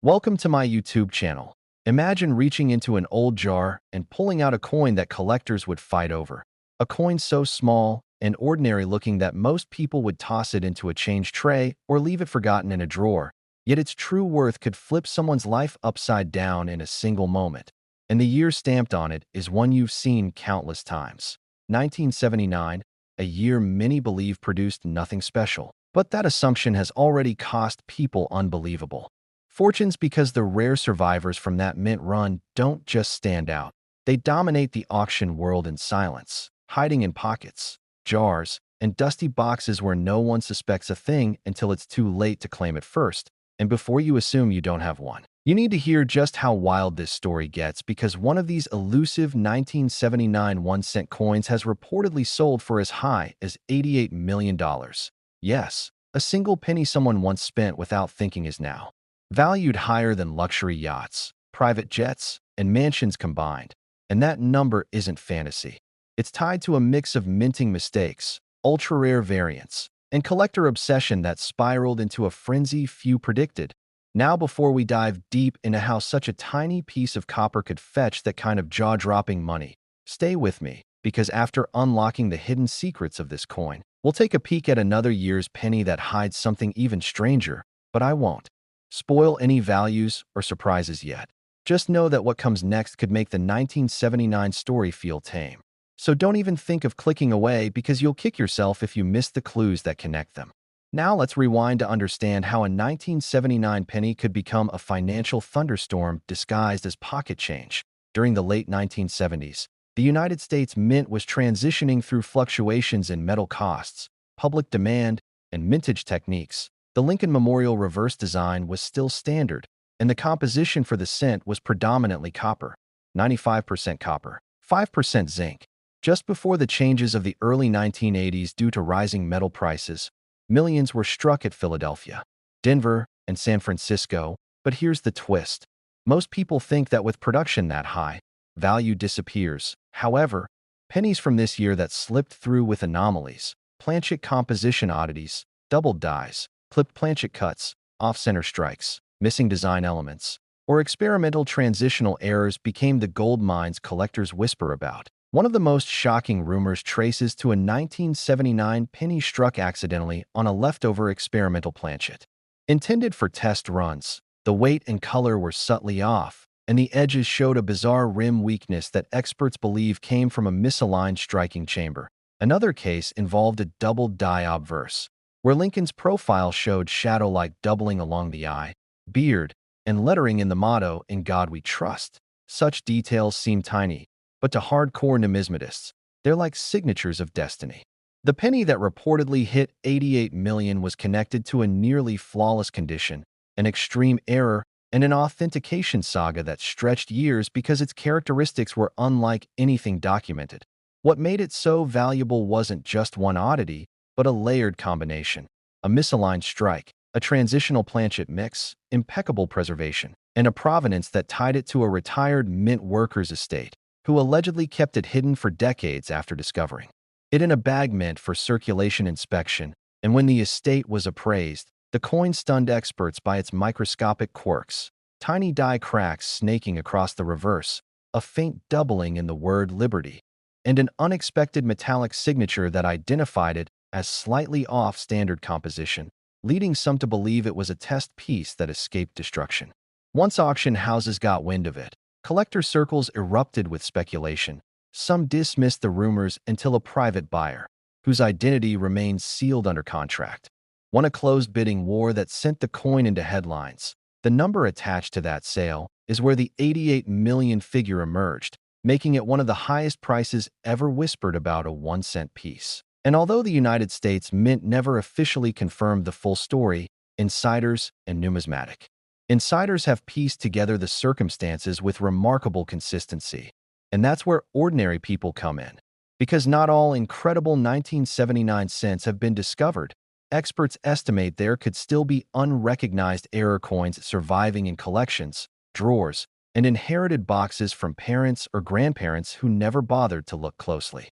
Welcome to my YouTube channel. Imagine reaching into an old jar and pulling out a coin that collectors would fight over. A coin so small and ordinary looking that most people would toss it into a change tray or leave it forgotten in a drawer. Yet its true worth could flip someone's life upside down in a single moment. And the year stamped on it is one you've seen countless times. 1979, a year many believe produced nothing special. But that assumption has already cost people unbelievable fortunes because the rare survivors from that mint run don't just stand out. They dominate the auction world in silence, hiding in pockets, jars, and dusty boxes where no one suspects a thing until it's too late to claim it first, and before you assume you don't have one. You need to hear just how wild this story gets because one of these elusive 1979 1-cent coins has reportedly sold for as high as $88 million. Yes, a single penny someone once spent without thinking is now valued higher than luxury yachts, private jets, and mansions combined. And that number isn't fantasy. It's tied to a mix of minting mistakes, ultra-rare variants, and collector obsession that spiraled into a frenzy few predicted. Now, before we dive deep into how such a tiny piece of copper could fetch that kind of jaw-dropping money, stay with me, because after unlocking the hidden secrets of this coin, we'll take a peek at another year's penny that hides something even stranger, but I won't spoil any values or surprises yet. Just know that what comes next could make the 1979 story feel tame. So don't even think of clicking away because you'll kick yourself if you miss the clues that connect them. Now let's rewind to understand how a 1979 penny could become a financial thunderstorm disguised as pocket change. During the late 1970s, the United States Mint was transitioning through fluctuations in metal costs, public demand, and mintage techniques. The Lincoln Memorial reverse design was still standard, and the composition for the cent was predominantly copper, 95% copper, 5% zinc. Just before the changes of the early 1980s due to rising metal prices, millions were struck at Philadelphia, Denver, and San Francisco. But here's the twist. Most people think that with production that high, value disappears. However, pennies from this year that slipped through with anomalies, planchet composition oddities, doubled dies, clipped planchet cuts, off-center strikes, missing design elements, or experimental transitional errors became the gold mines collectors whisper about. One of the most shocking rumors traces to a 1979 penny struck accidentally on a leftover experimental planchet. Intended for test runs, the weight and color were subtly off, and the edges showed a bizarre rim weakness that experts believe came from a misaligned striking chamber. Another case involved a doubled die obverse, where Lincoln's profile showed shadow-like doubling along the eye, beard, and lettering in the motto, "In God We Trust." Such details seem tiny, but to hardcore numismatists, they're like signatures of destiny. The penny that reportedly hit $88 million was connected to a nearly flawless condition, an extreme error, and an authentication saga that stretched years because its characteristics were unlike anything documented. What made it so valuable wasn't just one oddity, but a layered combination, a misaligned strike, a transitional planchet mix, impeccable preservation, and a provenance that tied it to a retired mint worker's estate, who allegedly kept it hidden for decades after discovering it in a bag meant for circulation inspection. And when the estate was appraised, the coin stunned experts by its microscopic quirks, tiny die cracks snaking across the reverse, a faint doubling in the word liberty, and an unexpected metallic signature that identified it as slightly off standard composition, leading some to believe it was a test piece that escaped destruction. Once auction houses got wind of it, collector circles erupted with speculation. Some dismissed the rumors until a private buyer, whose identity remained sealed under contract, won a closed bidding war that sent the coin into headlines. The number attached to that sale is where the $88 million figure emerged, making it one of the highest prices ever whispered about a 1-cent piece. And although the United States Mint never officially confirmed the full story, insiders and numismatic insiders have pieced together the circumstances with remarkable consistency. And that's where ordinary people come in. Because not all incredible 1979 cents have been discovered, experts estimate there could still be unrecognized error coins surviving in collections, drawers, and inherited boxes from parents or grandparents who never bothered to look closely.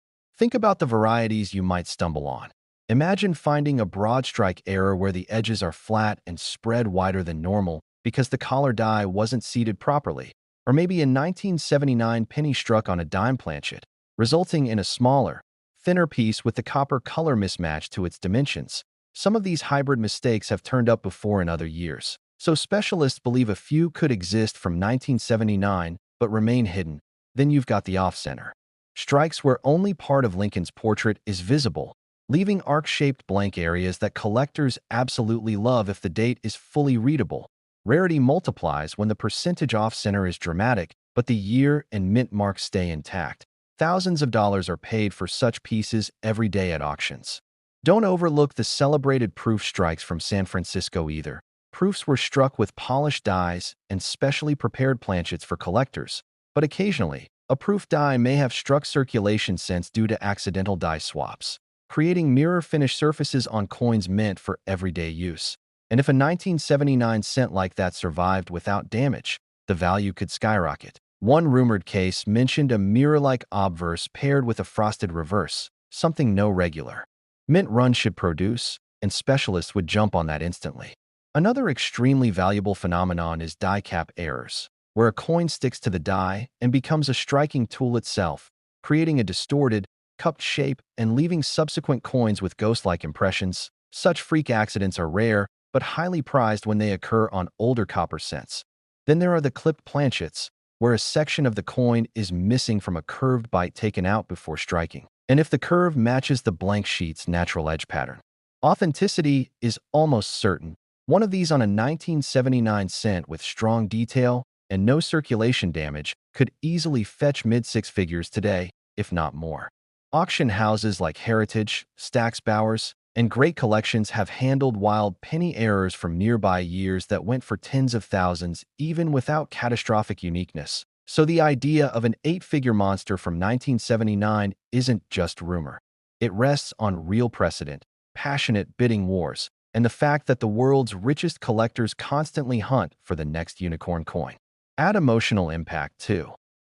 Think about the varieties you might stumble on. Imagine finding a broad strike error where the edges are flat and spread wider than normal, because the collar die wasn't seated properly. Or maybe a 1979 penny struck on a dime planchet, resulting in a smaller, thinner piece with the copper color mismatch to its dimensions. Some of these hybrid mistakes have turned up before in other years, so specialists believe a few could exist from 1979 but remain hidden. Then you've got the off-center strikes where only part of Lincoln's portrait is visible, leaving arc-shaped blank areas that collectors absolutely love if the date is fully readable. Rarity multiplies when the percentage off-center is dramatic, but the year and mint marks stay intact. Thousands of dollars are paid for such pieces every day at auctions. Don't overlook the celebrated proof strikes from San Francisco either. Proofs were struck with polished dies and specially prepared planchets for collectors, but occasionally, a proof die may have struck circulation cents due to accidental die swaps, creating mirror-finished surfaces on coins meant for everyday use. And if a 1979 cent like that survived without damage, the value could skyrocket. One rumored case mentioned a mirror-like obverse paired with a frosted reverse, something no regular mint run should produce, and specialists would jump on that instantly. Another extremely valuable phenomenon is die cap errors, where a coin sticks to the die and becomes a striking tool itself, creating a distorted, cupped shape and leaving subsequent coins with ghost-like impressions. Such freak accidents are rare, but highly prized when they occur on older copper cents. Then there are the clipped planchets, where a section of the coin is missing from a curved bite taken out before striking, and if the curve matches the blank sheet's natural edge pattern. Authenticity is almost certain. One of these on a 1979 cent with strong detail and no circulation damage could easily fetch mid-six figures today, if not more. Auction houses like Heritage, Stack's Bowers, and Great Collections have handled wild penny errors from nearby years that went for tens of thousands even without catastrophic uniqueness. So the idea of an eight-figure monster from 1979 isn't just rumor. It rests on real precedent, passionate bidding wars, and the fact that the world's richest collectors constantly hunt for the next unicorn coin. Add emotional impact, too.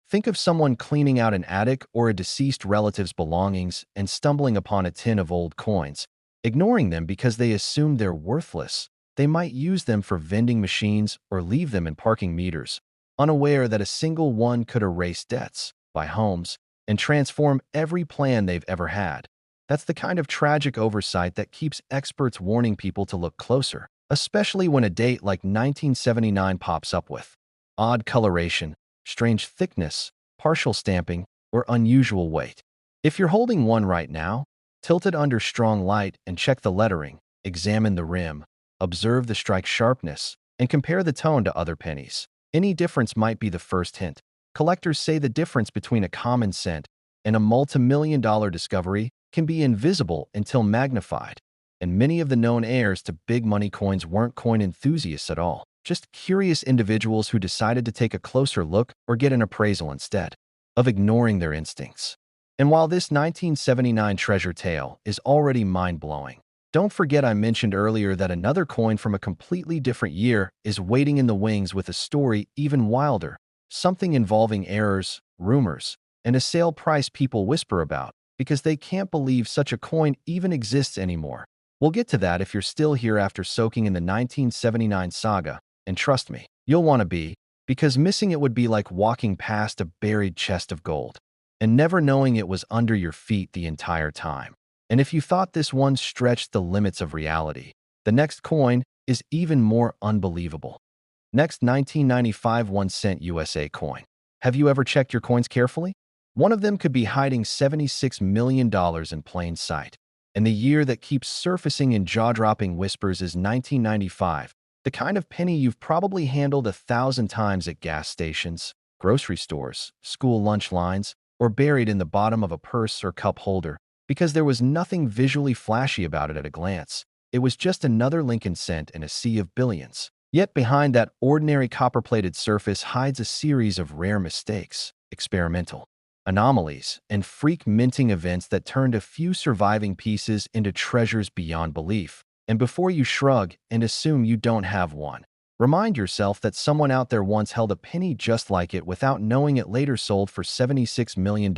Think of someone cleaning out an attic or a deceased relative's belongings and stumbling upon a tin of old coins, ignoring them because they assume they're worthless. They might use them for vending machines or leave them in parking meters, unaware that a single one could erase debts, buy homes, and transform every plan they've ever had. That's the kind of tragic oversight that keeps experts warning people to look closer, especially when a date like 1979 pops up with odd coloration, strange thickness, partial stamping, or unusual weight. If you're holding one right now, tilt it under strong light and check the lettering, examine the rim, observe the strike sharpness, and compare the tone to other pennies. Any difference might be the first hint. Collectors say the difference between a common cent and a multi-million-dollar discovery can be invisible until magnified, and many of the known heirs to big money coins weren't coin enthusiasts at all, just curious individuals who decided to take a closer look or get an appraisal instead of ignoring their instincts. And while this 1979 treasure tale is already mind-blowing, don't forget I mentioned earlier that another coin from a completely different year is waiting in the wings with a story even wilder, something involving errors, rumors, and a sale price people whisper about because they can't believe such a coin even exists anymore. We'll get to that if you're still here after soaking in the 1979 saga, and trust me, you'll want to be, because missing it would be like walking past a buried chest of gold and never knowing it was under your feet the entire time. And if you thought this one stretched the limits of reality, the next coin is even more unbelievable. Next, 1995 1-cent USA coin. Have you ever checked your coins carefully? One of them could be hiding $76 million in plain sight. And the year that keeps surfacing in jaw-dropping whispers is 1995, the kind of penny you've probably handled 1,000 times at gas stations, grocery stores, school lunch lines, or buried in the bottom of a purse or cup holder, because there was nothing visually flashy about it at a glance. It was just another Lincoln cent in a sea of billions. Yet behind that ordinary copper-plated surface hides a series of rare mistakes, experimental anomalies, and freak minting events that turned a few surviving pieces into treasures beyond belief. And before you shrug and assume you don't have one, remind yourself that someone out there once held a penny just like it without knowing it later sold for $76 million.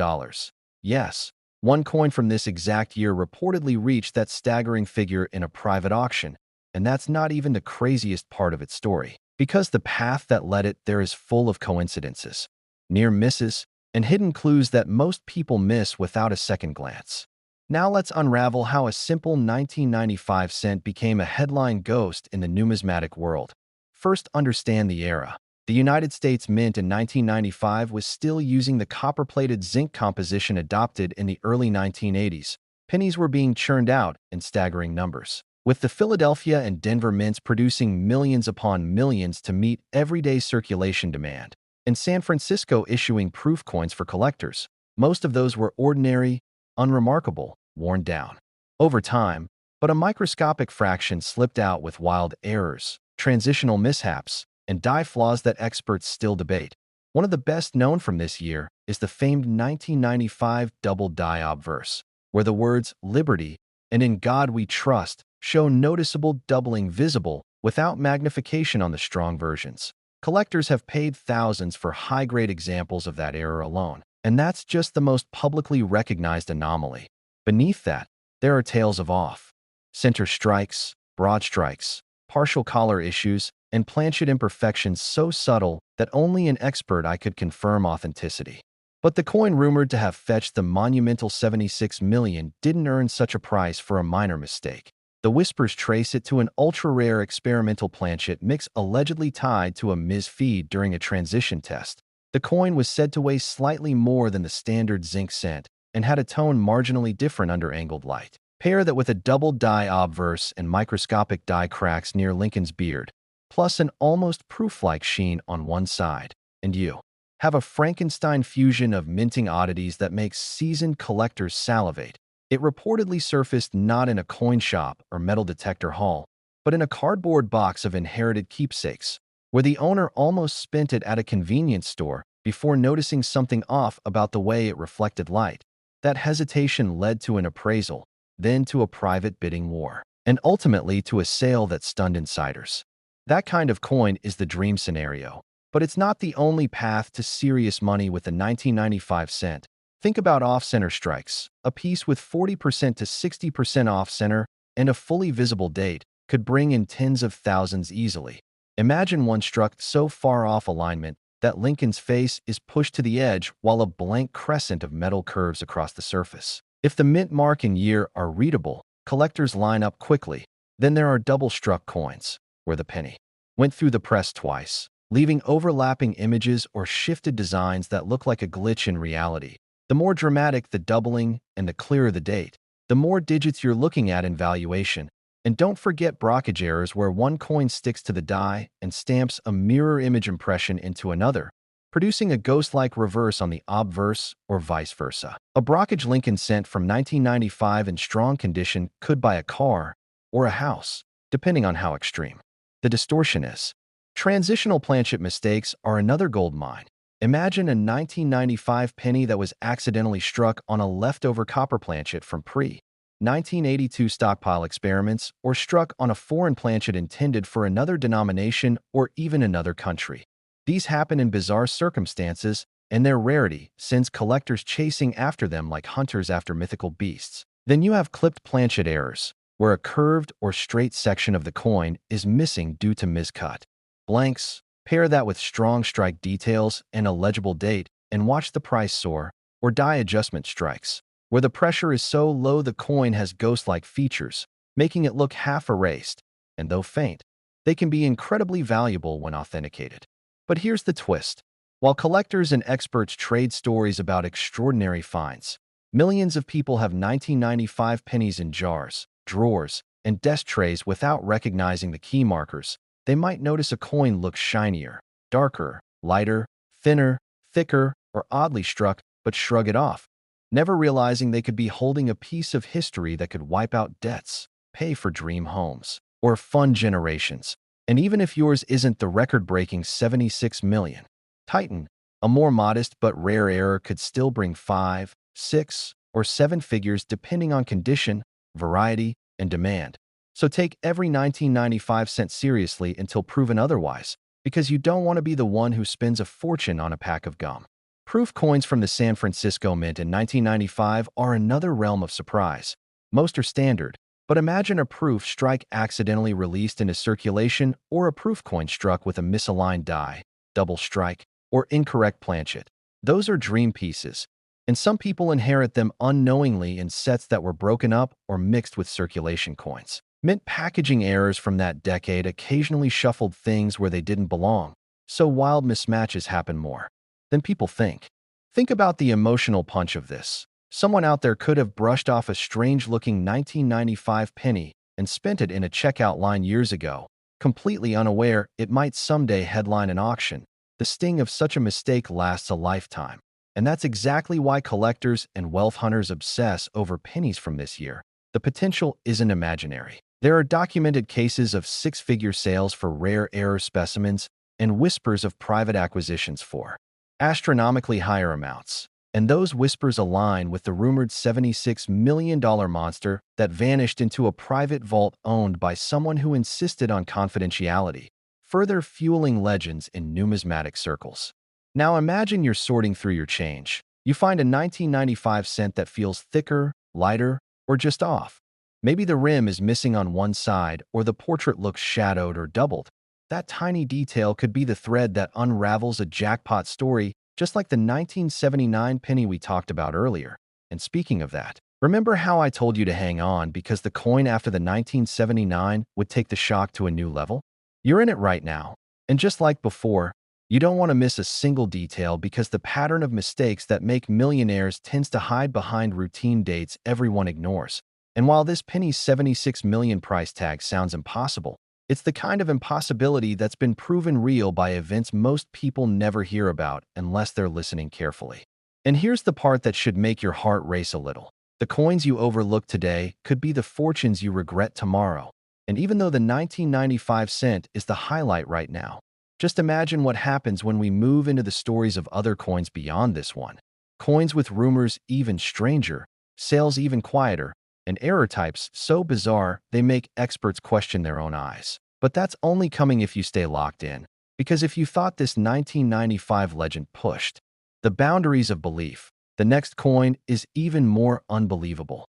Yes, one coin from this exact year reportedly reached that staggering figure in a private auction, and that's not even the craziest part of its story. Because the path that led it there is full of coincidences, near misses, and hidden clues that most people miss without a second glance. Now let's unravel how a simple 1995 cent became a headline ghost in the numismatic world. First, understand the era. The United States Mint in 1995 was still using the copper-plated zinc composition adopted in the early 1980s. Pennies were being churned out in staggering numbers, with the Philadelphia and Denver mints producing millions upon millions to meet everyday circulation demand, and San Francisco issuing proof coins for collectors. Most of those were ordinary, unremarkable, worn down over time, but a microscopic fraction slipped out with wild errors, transitional mishaps, and die flaws that experts still debate. One of the best known from this year is the famed 1995 double die obverse, where the words "Liberty" and "In God We Trust" show noticeable doubling visible without magnification on the strong versions. Collectors have paid thousands for high-grade examples of that error alone, and that's just the most publicly recognized anomaly. Beneath that, there are tales of off-center strikes, broad strikes, partial collar issues, and planchet imperfections so subtle that only an expert eye could confirm authenticity. But the coin rumored to have fetched the monumental $76 million didn't earn such a price for a minor mistake. The whispers trace it to an ultra-rare experimental planchet mix allegedly tied to a misfeed during a transition test. The coin was said to weigh slightly more than the standard zinc cent and had a tone marginally different under angled light. Pair that with a double die obverse and microscopic die cracks near Lincoln's beard, plus an almost proof-like sheen on one side, and you have a Frankenstein fusion of minting oddities that makes seasoned collectors salivate. It reportedly surfaced not in a coin shop or metal detector haul, but in a cardboard box of inherited keepsakes, where the owner almost spent it at a convenience store before noticing something off about the way it reflected light. That hesitation led to an appraisal, then to a private bidding war, and ultimately to a sale that stunned insiders. That kind of coin is the dream scenario, but it's not the only path to serious money with the 1995 cent. Think about off-center strikes. A piece with 40% to 60% off-center and a fully visible date could bring in tens of thousands easily. Imagine one struck so far off alignment that Lincoln's face is pushed to the edge while a blank crescent of metal curves across the surface. If the mint mark and year are readable, collectors line up quickly. Then there are double-struck coins, where the penny went through the press twice, leaving overlapping images or shifted designs that look like a glitch in reality. The more dramatic the doubling and the clearer the date, the more digits you're looking at in valuation. And don't forget blockage errors where one coin sticks to the die and stamps a mirror image impression into another, producing a ghost-like reverse on the obverse or vice versa. A blockage Lincoln cent from 1995 in strong condition could buy a car or a house, depending on how extreme the distortion is. Transitional planchet mistakes are another gold mine. Imagine a 1995 penny that was accidentally struck on a leftover copper planchet from pre-1982 stockpile experiments, or struck on a foreign planchet intended for another denomination or even another country. These happen in bizarre circumstances, and their rarity sends collectors chasing after them like hunters after mythical beasts. Then you have clipped planchet errors, where a curved or straight section of the coin is missing due to miscut. Blanks, pair that with strong strike details and a legible date, and watch the price soar. Or die adjustment strikes, where the pressure is so low the coin has ghost-like features, making it look half erased, and though faint, they can be incredibly valuable when authenticated. But here's the twist. While collectors and experts trade stories about extraordinary finds, millions of people have 1995 pennies in jars, drawers, and desk trays without recognizing the key markers. They might notice a coin looks shinier, darker, lighter, thinner, thicker, or oddly struck, but shrug it off, never realizing they could be holding a piece of history that could wipe out debts, pay for dream homes, or fund generations. And even if yours isn't the record-breaking 76 million, Titan, a more modest but rare error could still bring 5, 6, or 7 figures depending on condition, variety, and demand. So take every 1995 cent seriously until proven otherwise, because you don't want to be the one who spends a fortune on a pack of gum. Proof coins from the San Francisco Mint in 1995 are another realm of surprise. Most are standard, But imagine a proof strike accidentally released into circulation or a proof coin struck with a misaligned die, double strike, or incorrect planchet. Those are dream pieces, and some people inherit them unknowingly in sets that were broken up or mixed with circulation coins. Mint packaging errors from that decade occasionally shuffled things where they didn't belong, so wild mismatches happen more than people think. Think about the emotional punch of this. Someone out there could have brushed off a strange-looking 1995 penny and spent it in a checkout line years ago, completely unaware it might someday headline an auction. The sting of such a mistake lasts a lifetime. And that's exactly why collectors and wealth hunters obsess over pennies from this year. The potential isn't imaginary. There are documented cases of six-figure sales for rare error specimens and whispers of private acquisitions for astronomically higher amounts. And those whispers align with the rumored $76 million monster that vanished into a private vault owned by someone who insisted on confidentiality, further fueling legends in numismatic circles. Now imagine you're sorting through your change. You find a 1995 cent that feels thicker, lighter, or just off. Maybe the rim is missing on one side or the portrait looks shadowed or doubled. That tiny detail could be the thread that unravels a jackpot story, just like the 1979 penny we talked about earlier. And speaking of that, remember how I told you to hang on because the coin after the 1979 would take the shock to a new level? You're in it right now. And just like before, you don't want to miss a single detail because the pattern of mistakes that make millionaires tends to hide behind routine dates everyone ignores. And while this penny's 76 million price tag sounds impossible, it's the kind of impossibility that's been proven real by events most people never hear about unless they're listening carefully. And here's the part that should make your heart race a little. The coins you overlook today could be the fortunes you regret tomorrow. And even though the 1995 cent is the highlight right now, just imagine what happens when we move into the stories of other coins beyond this one. Coins with rumors even stranger, sales even quieter, and error types so bizarre they make experts question their own eyes. But that's only coming if you stay locked in. Because if you thought this 1995 legend pushed the boundaries of belief, the next coin is even more unbelievable.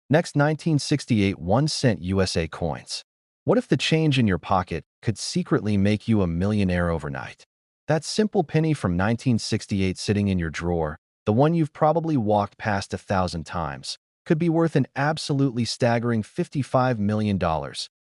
Next, 1968 1-cent USA coins. What if the change in your pocket could secretly make you a millionaire overnight? That simple penny from 1968 sitting in your drawer, the one you've probably walked past 1,000 times, could be worth an absolutely staggering $55 million,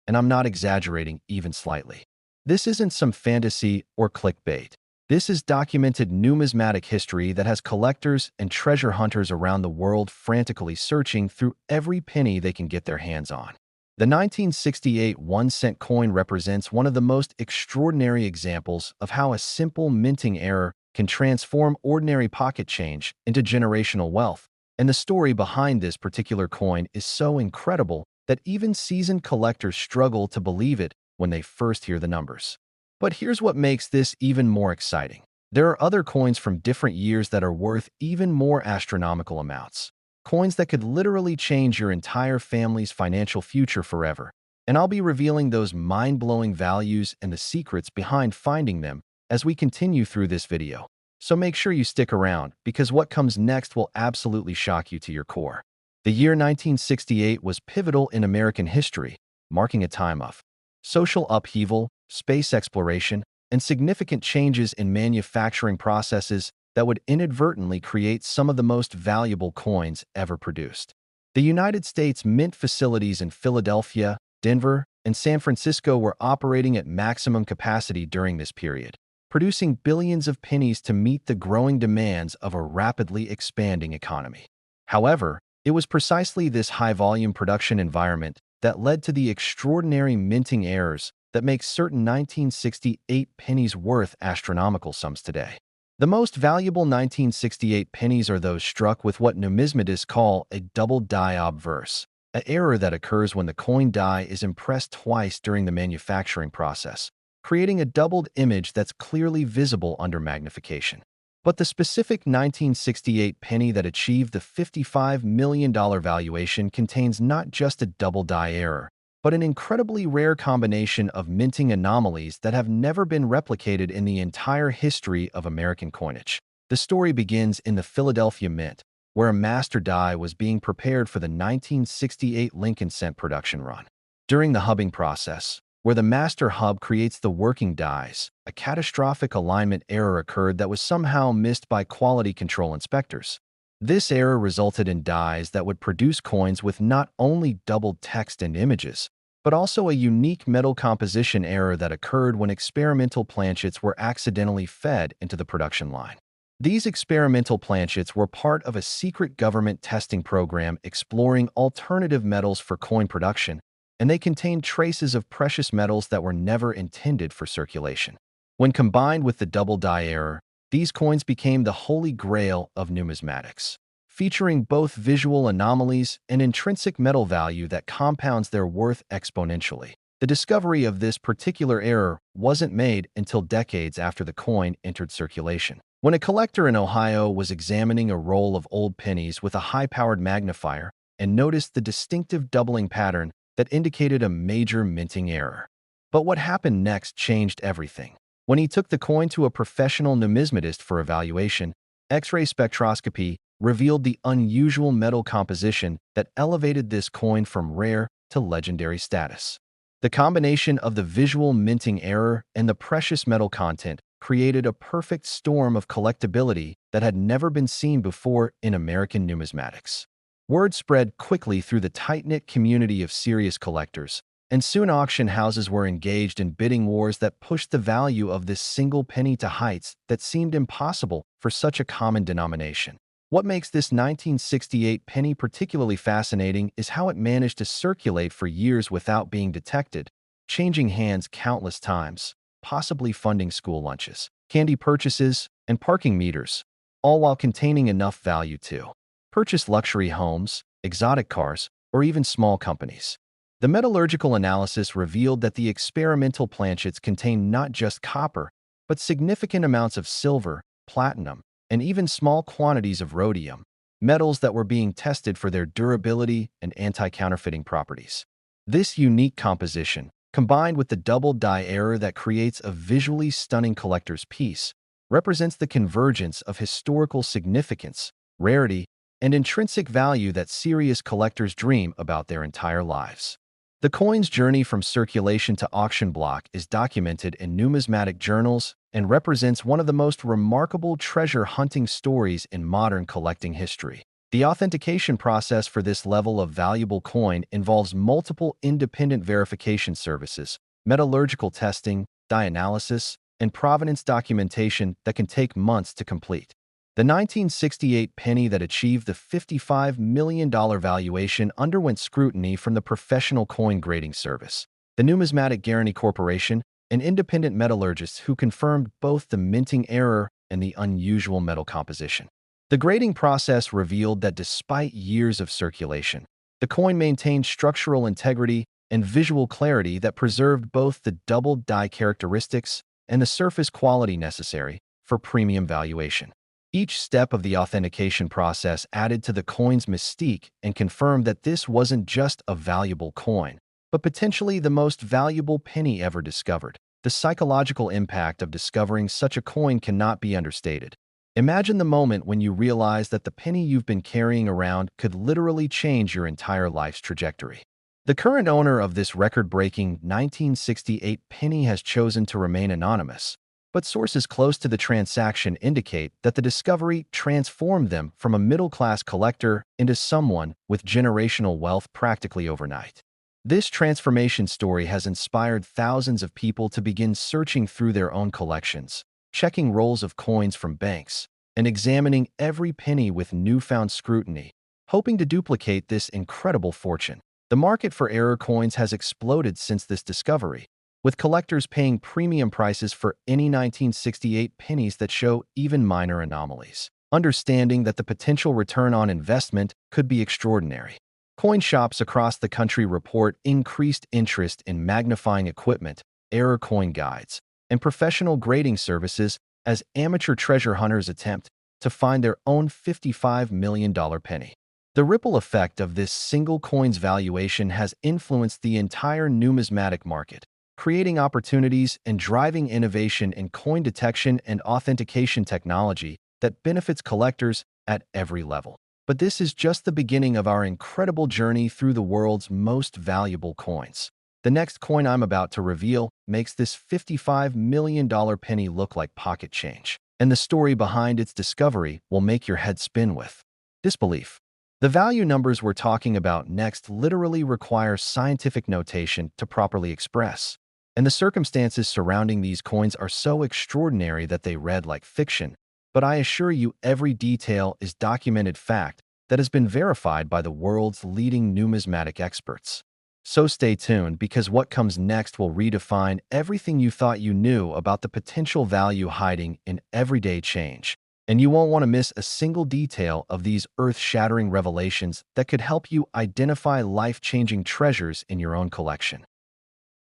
and I'm not exaggerating even slightly. This isn't some fantasy or clickbait. This is documented numismatic history that has collectors and treasure hunters around the world frantically searching through every penny they can get their hands on. The 1968 1-cent coin represents one of the most extraordinary examples of how a simple minting error can transform ordinary pocket change into generational wealth. And the story behind this particular coin is so incredible that even seasoned collectors struggle to believe it when they first hear the numbers. But here's what makes this even more exciting. There are other coins from different years that are worth even more astronomical amounts. Coins that could literally change your entire family's financial future forever. And I'll be revealing those mind-blowing values and the secrets behind finding them as we continue through this video. So make sure you stick around because what comes next will absolutely shock you to your core. The year 1968 was pivotal in American history, marking a time of social upheaval, space exploration, and significant changes in manufacturing processes that would inadvertently create some of the most valuable coins ever produced. The United States Mint facilities in Philadelphia, Denver, and San Francisco were operating at maximum capacity during this period, producing billions of pennies to meet the growing demands of a rapidly expanding economy. However, it was precisely this high-volume production environment that led to the extraordinary minting errors that make certain 1968 pennies worth astronomical sums today. The most valuable 1968 pennies are those struck with what numismatists call a double die obverse, an error that occurs when the coin die is impressed twice during the manufacturing process, creating a doubled image that's clearly visible under magnification. But the specific 1968 penny that achieved the $55 million valuation contains not just a double die error, but an incredibly rare combination of minting anomalies that have never been replicated in the entire history of American coinage. The story begins in the Philadelphia Mint, where a master die was being prepared for the 1968 Lincoln cent production run. During the hubbing process, where the master hub creates the working dies, a catastrophic alignment error occurred that was somehow missed by quality control inspectors. This error resulted in dies that would produce coins with not only doubled text and images, but also a unique metal composition error that occurred when experimental planchets were accidentally fed into the production line. These experimental planchets were part of a secret government testing program exploring alternative metals for coin production, and they contained traces of precious metals that were never intended for circulation. When combined with the double die error, these coins became the holy grail of numismatics, featuring both visual anomalies and intrinsic metal value that compounds their worth exponentially. The discovery of this particular error wasn't made until decades after the coin entered circulation. When a collector in Ohio was examining a roll of old pennies with a high-powered magnifier and noticed the distinctive doubling pattern that indicated a major minting error. But what happened next changed everything. When he took the coin to a professional numismatist for evaluation, X-ray spectroscopy revealed the unusual metal composition that elevated this coin from rare to legendary status. The combination of the visual minting error and the precious metal content created a perfect storm of collectability that had never been seen before in American numismatics. Word spread quickly through the tight-knit community of serious collectors, and soon auction houses were engaged in bidding wars that pushed the value of this single penny to heights that seemed impossible for such a common denomination. What makes this 1968 penny particularly fascinating is how it managed to circulate for years without being detected, changing hands countless times, possibly funding school lunches, candy purchases, and parking meters, all while containing enough value to purchase luxury homes, exotic cars, or even small companies. The metallurgical analysis revealed that the experimental planchets contained not just copper, but significant amounts of silver, platinum, and even small quantities of rhodium, metals that were being tested for their durability and anti-counterfeiting properties. This unique composition, combined with the double die error that creates a visually stunning collector's piece, represents the convergence of historical significance, rarity, and intrinsic value that serious collectors dream about their entire lives. The coin's journey from circulation to auction block is documented in numismatic journals and represents one of the most remarkable treasure hunting stories in modern collecting history. The authentication process for this level of valuable coin involves multiple independent verification services, metallurgical testing, die analysis, and provenance documentation that can take months to complete. The 1968 penny that achieved the $55 million valuation underwent scrutiny from the Professional Coin Grading Service, the Numismatic Guarantee Corporation, and independent metallurgists who confirmed both the minting error and the unusual metal composition. The grading process revealed that despite years of circulation, the coin maintained structural integrity and visual clarity that preserved both the double die characteristics and the surface quality necessary for premium valuation. Each step of the authentication process added to the coin's mystique and confirmed that this wasn't just a valuable coin, but potentially the most valuable penny ever discovered. The psychological impact of discovering such a coin cannot be understated. Imagine the moment when you realize that the penny you've been carrying around could literally change your entire life's trajectory. The current owner of this record-breaking 1968 penny has chosen to remain anonymous, but sources close to the transaction indicate that the discovery transformed them from a middle-class collector into someone with generational wealth practically overnight. This transformation story has inspired thousands of people to begin searching through their own collections, checking rolls of coins from banks, and examining every penny with newfound scrutiny, hoping to duplicate this incredible fortune. The market for error coins has exploded since this discovery, with collectors paying premium prices for any 1968 pennies that show even minor anomalies, understanding that the potential return on investment could be extraordinary. Coin shops across the country report increased interest in magnifying equipment, error coin guides, and professional grading services as amateur treasure hunters attempt to find their own $55 million penny. The ripple effect of this single coin's valuation has influenced the entire numismatic market, creating opportunities and driving innovation in coin detection and authentication technology that benefits collectors at every level. But this is just the beginning of our incredible journey through the world's most valuable coins. The next coin I'm about to reveal makes this $55 million penny look like pocket change, and the story behind its discovery will make your head spin with disbelief. The value numbers we're talking about next literally require scientific notation to properly express, and the circumstances surrounding these coins are so extraordinary that they read like fiction. But I assure you, every detail is documented fact that has been verified by the world's leading numismatic experts. So stay tuned, because what comes next will redefine everything you thought you knew about the potential value hiding in everyday change. And you won't want to miss a single detail of these earth-shattering revelations that could help you identify life-changing treasures in your own collection.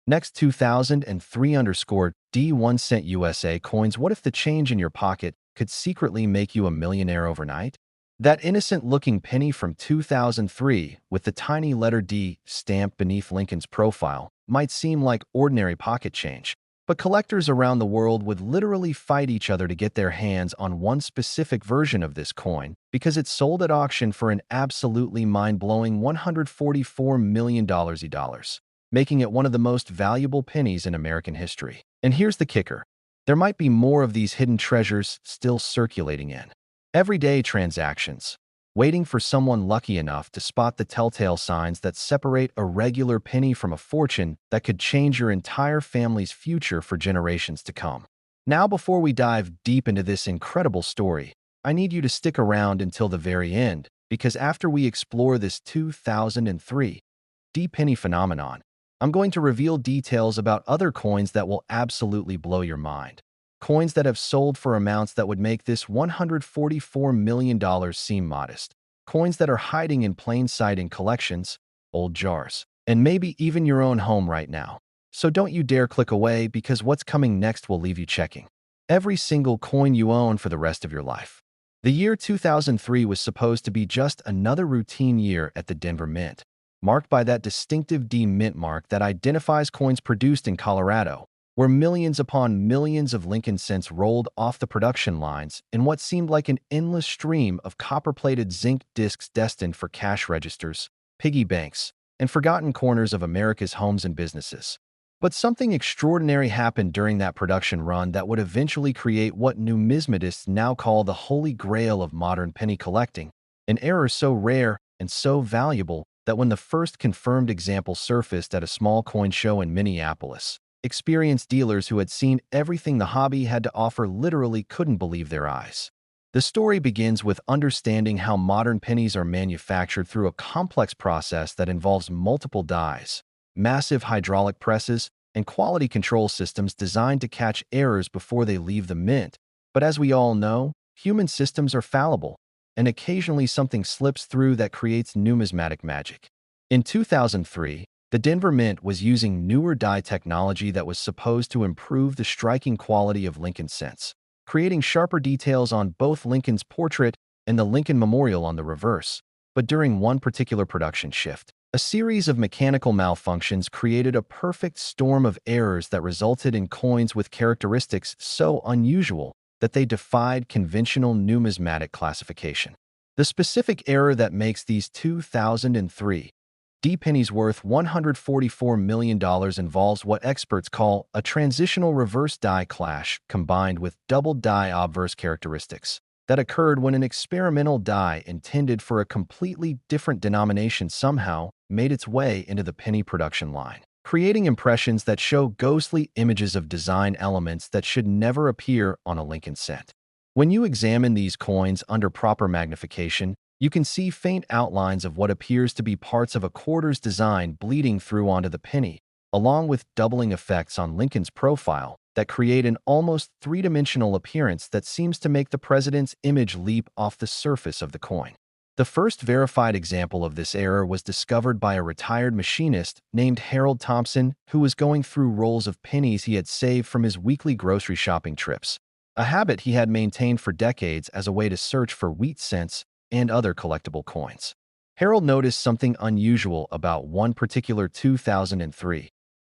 Next, 2003 underscore D 1 cent USA coins. What if the change in your pocket could secretly make you a millionaire overnight? That innocent-looking penny from 2003 with the tiny letter D stamped beneath Lincoln's profile might seem like ordinary pocket change, but collectors around the world would literally fight each other to get their hands on one specific version of this coin because it sold at auction for an absolutely mind-blowing $144 million, making it one of the most valuable pennies in American history. And here's the kicker. There might be more of these hidden treasures still circulating in everyday transactions, waiting for someone lucky enough to spot the telltale signs that separate a regular penny from a fortune that could change your entire family's future for generations to come. Now, before we dive deep into this incredible story, I need you to stick around until the very end, because after we explore this 2003 D penny phenomenon, I'm going to reveal details about other coins that will absolutely blow your mind. Coins that have sold for amounts that would make this $144 million seem modest. Coins that are hiding in plain sight in collections, old jars, and maybe even your own home right now. So don't you dare click away, because what's coming next will leave you checking every single coin you own for the rest of your life. The year 2003 was supposed to be just another routine year at the Denver Mint, marked by that distinctive D mint mark that identifies coins produced in Colorado, where millions upon millions of Lincoln cents rolled off the production lines in what seemed like an endless stream of copper-plated zinc discs destined for cash registers, piggy banks, and forgotten corners of America's homes and businesses. But something extraordinary happened during that production run that would eventually create what numismatists now call the holy grail of modern penny collecting, an error so rare and so valuable that when the first confirmed example surfaced at a small coin show in Minneapolis, experienced dealers who had seen everything the hobby had to offer literally couldn't believe their eyes. The story begins with understanding how modern pennies are manufactured through a complex process that involves multiple dies, massive hydraulic presses, and quality control systems designed to catch errors before they leave the mint. But as we all know, human systems are fallible, and occasionally something slips through that creates numismatic magic. In 2003, the Denver Mint was using newer die technology that was supposed to improve the striking quality of Lincoln cents, creating sharper details on both Lincoln's portrait and the Lincoln Memorial on the reverse. But during one particular production shift, a series of mechanical malfunctions created a perfect storm of errors that resulted in coins with characteristics so unusual that they defied conventional numismatic classification. The specific error that makes these 2003 D pennies worth $144 million involves what experts call a transitional reverse die clash combined with double die obverse characteristics that occurred when an experimental die intended for a completely different denomination somehow made its way into the penny production line, creating impressions that show ghostly images of design elements that should never appear on a Lincoln cent. When you examine these coins under proper magnification, you can see faint outlines of what appears to be parts of a quarter's design bleeding through onto the penny, along with doubling effects on Lincoln's profile that create an almost three-dimensional appearance that seems to make the president's image leap off the surface of the coin. The first verified example of this error was discovered by a retired machinist named Harold Thompson, who was going through rolls of pennies he had saved from his weekly grocery shopping trips, a habit he had maintained for decades as a way to search for wheat cents and other collectible coins. Harold noticed something unusual about one particular 2003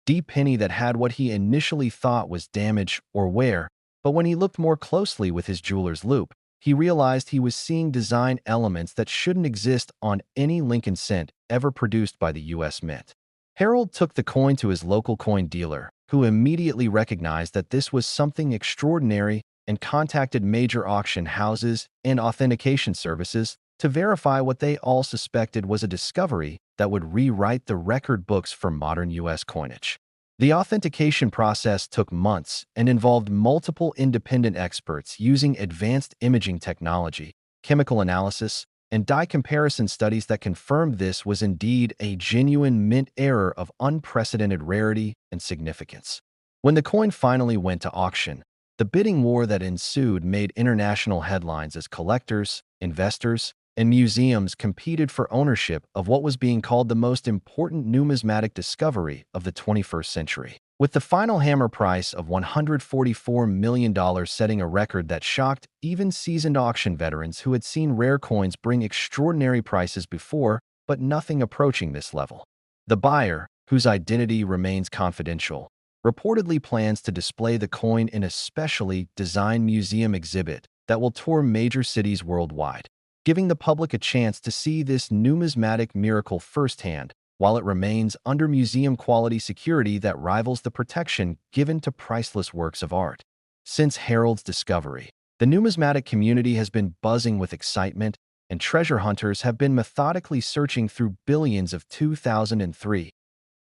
D penny that had what he initially thought was damage or wear, but when he looked more closely with his jeweler's loupe, he realized he was seeing design elements that shouldn't exist on any Lincoln cent ever produced by the U.S. Mint. Harold took the coin to his local coin dealer, who immediately recognized that this was something extraordinary and contacted major auction houses and authentication services to verify what they all suspected was a discovery that would rewrite the record books for modern U.S. coinage. The authentication process took months and involved multiple independent experts using advanced imaging technology, chemical analysis, and die comparison studies that confirmed this was indeed a genuine mint error of unprecedented rarity and significance. When the coin finally went to auction, the bidding war that ensued made international headlines as collectors, investors, and museums competed for ownership of what was being called the most important numismatic discovery of the 21st century. With the final hammer price of $144 million setting a record that shocked even seasoned auction veterans who had seen rare coins bring extraordinary prices before, but nothing approaching this level. The buyer, whose identity remains confidential, reportedly plans to display the coin in a specially designed museum exhibit that will tour major cities worldwide, giving the public a chance to see this numismatic miracle firsthand, while it remains under museum-quality security that rivals the protection given to priceless works of art. Since Harold's discovery, the numismatic community has been buzzing with excitement, and treasure hunters have been methodically searching through billions of 2003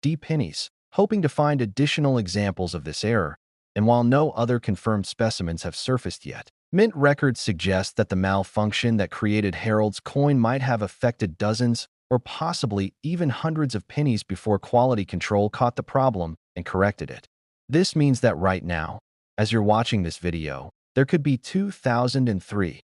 D pennies, hoping to find additional examples of this error, and while no other confirmed specimens have surfaced yet, Mint records suggest that the malfunction that created Harold's coin might have affected dozens or possibly even hundreds of pennies before quality control caught the problem and corrected it. This means that right now, as you're watching this video, there could be 2003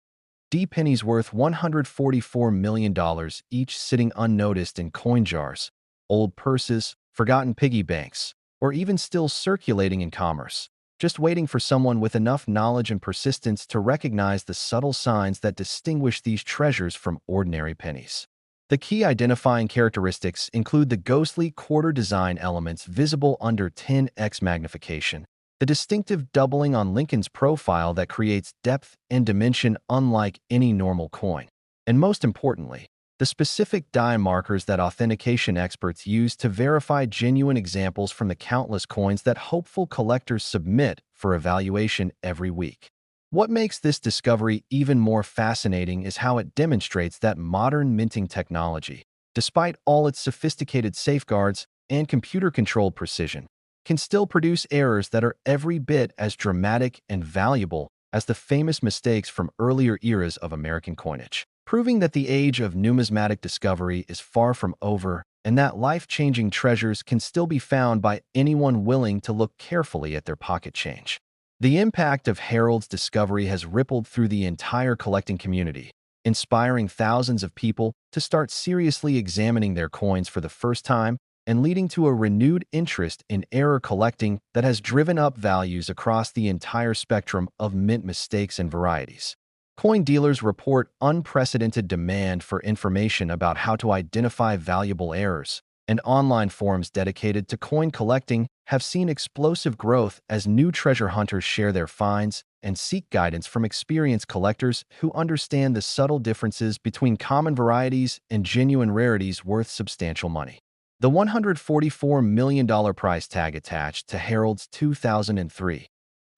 D pennies worth $144 million each sitting unnoticed in coin jars, old purses, forgotten piggy banks, or even still circulating in commerce, just waiting for someone with enough knowledge and persistence to recognize the subtle signs that distinguish these treasures from ordinary pennies. The key identifying characteristics include the ghostly quarter design elements visible under 10x magnification, the distinctive doubling on Lincoln's profile that creates depth and dimension unlike any normal coin, and most importantly, the specific die markers that authentication experts use to verify genuine examples from the countless coins that hopeful collectors submit for evaluation every week. What makes this discovery even more fascinating is how it demonstrates that modern minting technology, despite all its sophisticated safeguards and computer-controlled precision, can still produce errors that are every bit as dramatic and valuable as the famous mistakes from earlier eras of American coinage, proving that the age of numismatic discovery is far from over and that life-changing treasures can still be found by anyone willing to look carefully at their pocket change. The impact of Harold's discovery has rippled through the entire collecting community, inspiring thousands of people to start seriously examining their coins for the first time and leading to a renewed interest in error collecting that has driven up values across the entire spectrum of mint mistakes and varieties. Coin dealers report unprecedented demand for information about how to identify valuable errors, and online forums dedicated to coin collecting have seen explosive growth as new treasure hunters share their finds and seek guidance from experienced collectors who understand the subtle differences between common varieties and genuine rarities worth substantial money. The $144 million price tag attached to Harold's 2003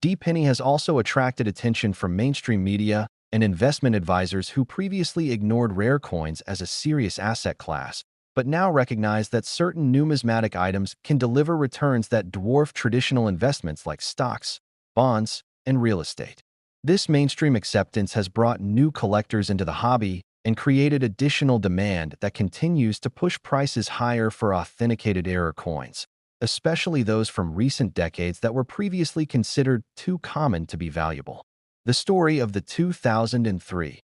D penny has also attracted attention from mainstream media and investment advisors who previously ignored rare coins as a serious asset class, but now recognize that certain numismatic items can deliver returns that dwarf traditional investments like stocks, bonds, and real estate. This mainstream acceptance has brought new collectors into the hobby and created additional demand that continues to push prices higher for authenticated error coins, especially those from recent decades that were previously considered too common to be valuable. The story of the 2003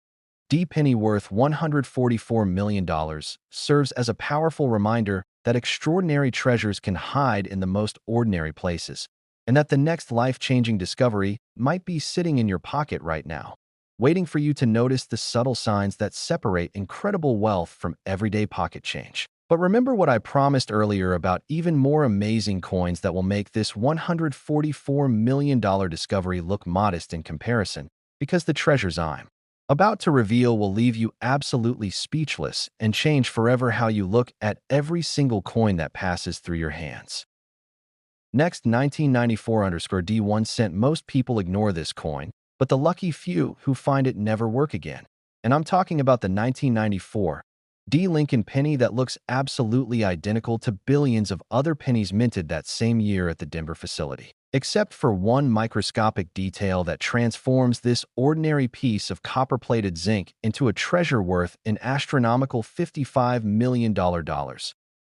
D penny worth $144 million serves as a powerful reminder that extraordinary treasures can hide in the most ordinary places, and that the next life-changing discovery might be sitting in your pocket right now, waiting for you to notice the subtle signs that separate incredible wealth from everyday pocket change. But remember what I promised earlier about even more amazing coins that will make this $144 million discovery look modest in comparison, because the treasure's I'm about to reveal will leave you absolutely speechless and change forever how you look at every single coin that passes through your hands. Next, 1994 D1 cent. Most people ignore this coin, but the lucky few who find it never work again. And I'm talking about the 1994 D Lincoln penny that looks absolutely identical to billions of other pennies minted that same year at the Denver facility. Except for one microscopic detail that transforms this ordinary piece of copper-plated zinc into a treasure worth an astronomical $55 million,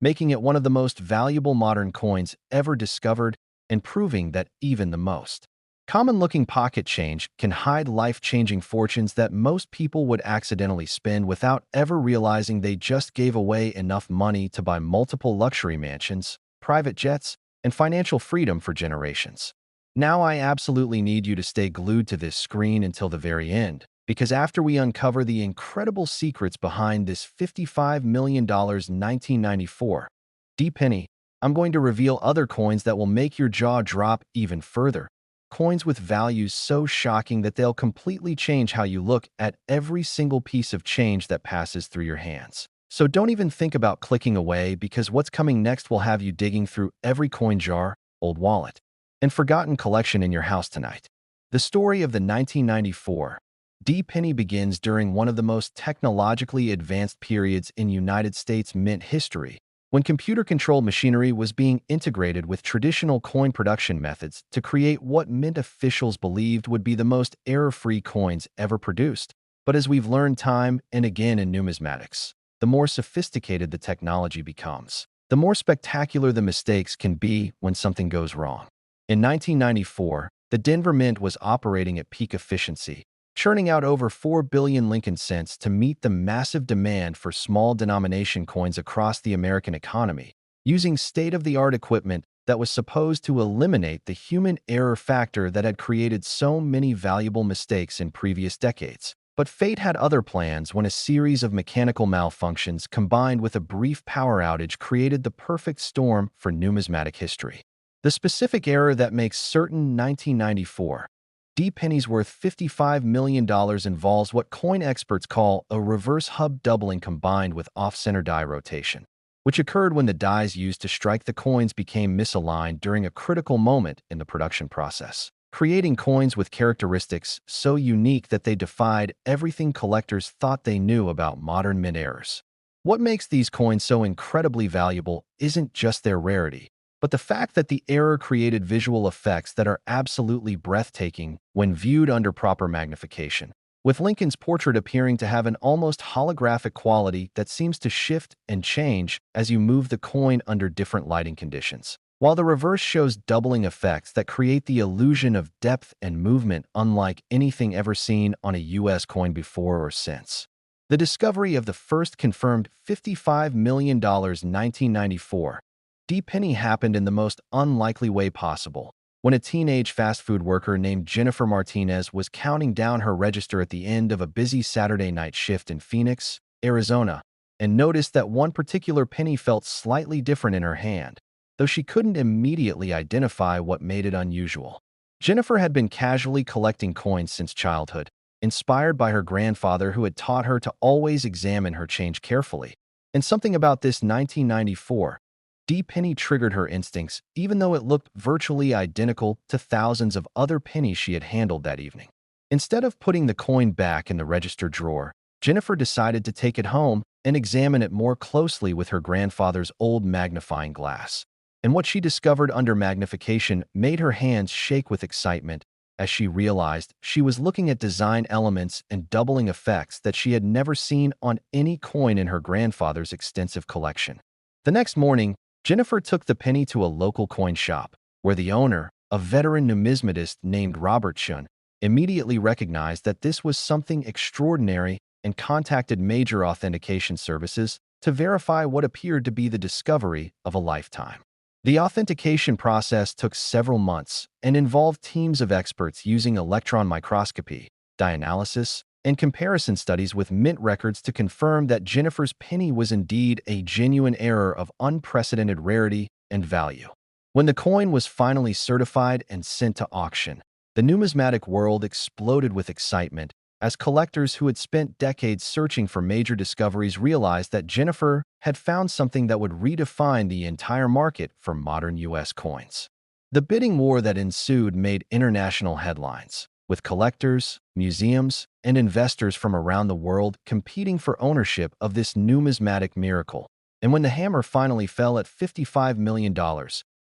making it one of the most valuable modern coins ever discovered and proving that even the most common-looking pocket change can hide life-changing fortunes that most people would accidentally spend without ever realizing they just gave away enough money to buy multiple luxury mansions, private jets, and financial freedom for generations. Now I absolutely need you to stay glued to this screen until the very end, because after we uncover the incredible secrets behind this $55 million 1994 D penny, I'm going to reveal other coins that will make your jaw drop even further. Coins with values so shocking that they'll completely change how you look at every single piece of change that passes through your hands. So don't even think about clicking away, because what's coming next will have you digging through every coin jar, old wallet, and forgotten collection in your house tonight. The story of the 1994 D penny begins during one of the most technologically advanced periods in United States mint history, when computer-controlled machinery was being integrated with traditional coin production methods to create what mint officials believed would be the most error-free coins ever produced. But as we've learned time and again in numismatics, the more sophisticated the technology becomes, the more spectacular the mistakes can be when something goes wrong. In 1994, the Denver Mint was operating at peak efficiency, churning out over 4 billion Lincoln cents to meet the massive demand for small denomination coins across the American economy, using state-of-the-art equipment that was supposed to eliminate the human error factor that had created so many valuable mistakes in previous decades. But fate had other plans when a series of mechanical malfunctions combined with a brief power outage created the perfect storm for numismatic history. The specific error that makes certain 1994 D pennies worth $55 million involves what coin experts call a reverse hub doubling combined with off-center die rotation, which occurred when the dies used to strike the coins became misaligned during a critical moment in the production process, creating coins with characteristics so unique that they defied everything collectors thought they knew about modern mint errors. What makes these coins so incredibly valuable isn't just their rarity, but the fact that the error created visual effects that are absolutely breathtaking when viewed under proper magnification, with Lincoln's portrait appearing to have an almost holographic quality that seems to shift and change as you move the coin under different lighting conditions, while the reverse shows doubling effects that create the illusion of depth and movement unlike anything ever seen on a U.S. coin before or since. The discovery of the first confirmed $55 million 1994 D penny happened in the most unlikely way possible, when a teenage fast food worker named Jennifer Martinez was counting down her register at the end of a busy Saturday night shift in Phoenix, Arizona, and noticed that one particular penny felt slightly different in her hand, though she couldn't immediately identify what made it unusual. Jennifer had been casually collecting coins since childhood, inspired by her grandfather who had taught her to always examine her change carefully. And something about this 1994 D penny triggered her instincts, even though it looked virtually identical to thousands of other pennies she had handled that evening. Instead of putting the coin back in the register drawer, Jennifer decided to take it home and examine it more closely with her grandfather's old magnifying glass. And what she discovered under magnification made her hands shake with excitement as she realized she was looking at design elements and doubling effects that she had never seen on any coin in her grandfather's extensive collection. The next morning, Jennifer took the penny to a local coin shop, where the owner, a veteran numismatist named Robert Shun, immediately recognized that this was something extraordinary and contacted major authentication services to verify what appeared to be the discovery of a lifetime. The authentication process took several months and involved teams of experts using electron microscopy, dye-analysis, and comparison studies with mint records to confirm that Jennifer's penny was indeed a genuine error of unprecedented rarity and value. When the coin was finally certified and sent to auction, the numismatic world exploded with excitement as collectors who had spent decades searching for major discoveries realized that Jennifer had found something that would redefine the entire market for modern U.S. coins. The bidding war that ensued made international headlines, with collectors, museums, and investors from around the world competing for ownership of this numismatic miracle. And when the hammer finally fell at $55 million,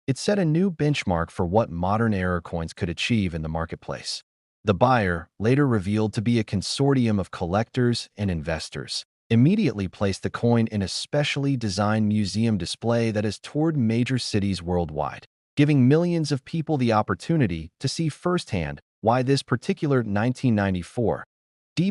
it set a new benchmark for what modern-era coins could achieve in the marketplace. The buyer, later revealed to be a consortium of collectors and investors, immediately placed the coin in a specially designed museum display that has toured major cities worldwide, giving millions of people the opportunity to see firsthand why this particular 1994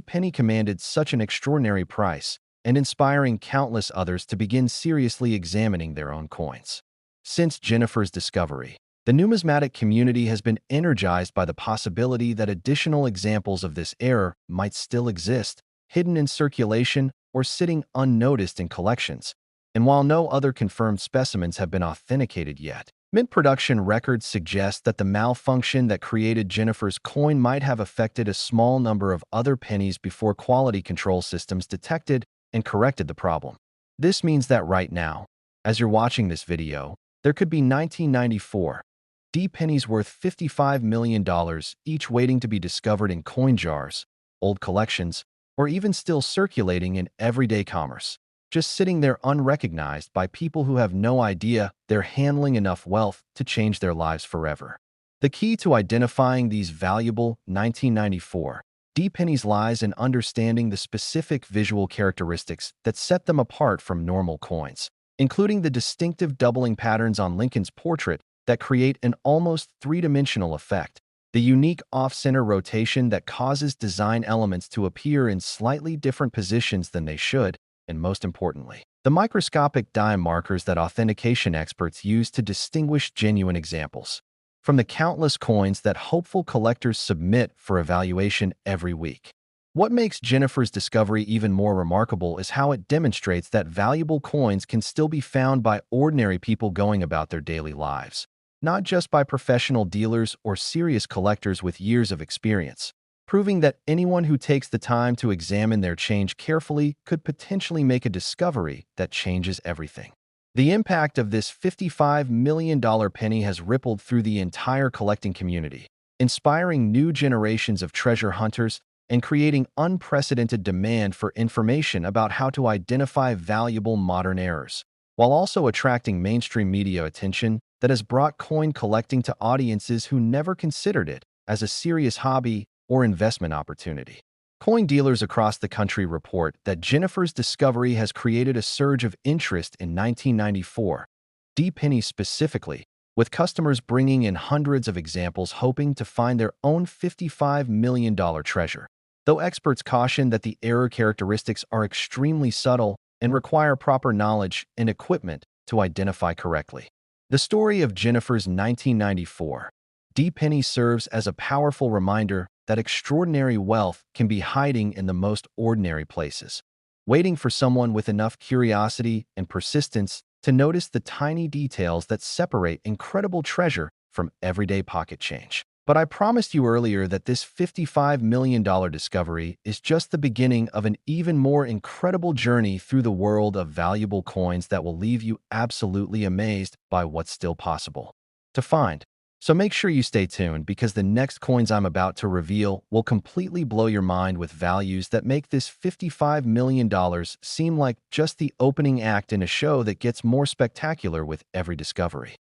penny commanded such an extraordinary price and inspiring countless others to begin seriously examining their own coins. Since Jennifer's discovery, the numismatic community has been energized by the possibility that additional examples of this era might still exist, hidden in circulation or sitting unnoticed in collections. And while no other confirmed specimens have been authenticated yet, mint production records suggest that the malfunction that created Jennifer's coin might have affected a small number of other pennies before quality control systems detected and corrected the problem. This means that right now, as you're watching this video, there could be 1994 pennies worth $55 million, each waiting to be discovered in coin jars, old collections, or even still circulating in everyday commerce, just sitting there unrecognized by people who have no idea they're handling enough wealth to change their lives forever. The key to identifying these valuable 1994 pennies lies in understanding the specific visual characteristics that set them apart from normal coins, including the distinctive doubling patterns on Lincoln's portrait that create an almost three-dimensional effect, the unique off-center rotation that causes design elements to appear in slightly different positions than they should, and most importantly, the microscopic dime markers that authentication experts use to distinguish genuine examples from the countless coins that hopeful collectors submit for evaluation every week. What makes Jennifer's discovery even more remarkable is how it demonstrates that valuable coins can still be found by ordinary people going about their daily lives, not just by professional dealers or serious collectors with years of experience, proving that anyone who takes the time to examine their change carefully could potentially make a discovery that changes everything. The impact of this $55 million penny has rippled through the entire collecting community, inspiring new generations of treasure hunters and creating unprecedented demand for information about how to identify valuable modern errors, while also attracting mainstream media attention that has brought coin collecting to audiences who never considered it as a serious hobby or investment opportunity. Coin dealers across the country report that Jennifer's discovery has created a surge of interest in 1994 pennies specifically, with customers bringing in hundreds of examples hoping to find their own $55 million treasure. Though experts caution that the error characteristics are extremely subtle and require proper knowledge and equipment to identify correctly. The story of Jennifer's 1994 penny serves as a powerful reminder that extraordinary wealth can be hiding in the most ordinary places, waiting for someone with enough curiosity and persistence to notice the tiny details that separate incredible treasure from everyday pocket change. But I promised you earlier that this $55 million discovery is just the beginning of an even more incredible journey through the world of valuable coins that will leave you absolutely amazed by what's still possible to find. So make sure you stay tuned, because the next coins I'm about to reveal will completely blow your mind with values that make this $55 million seem like just the opening act in a show that gets more spectacular with every discovery.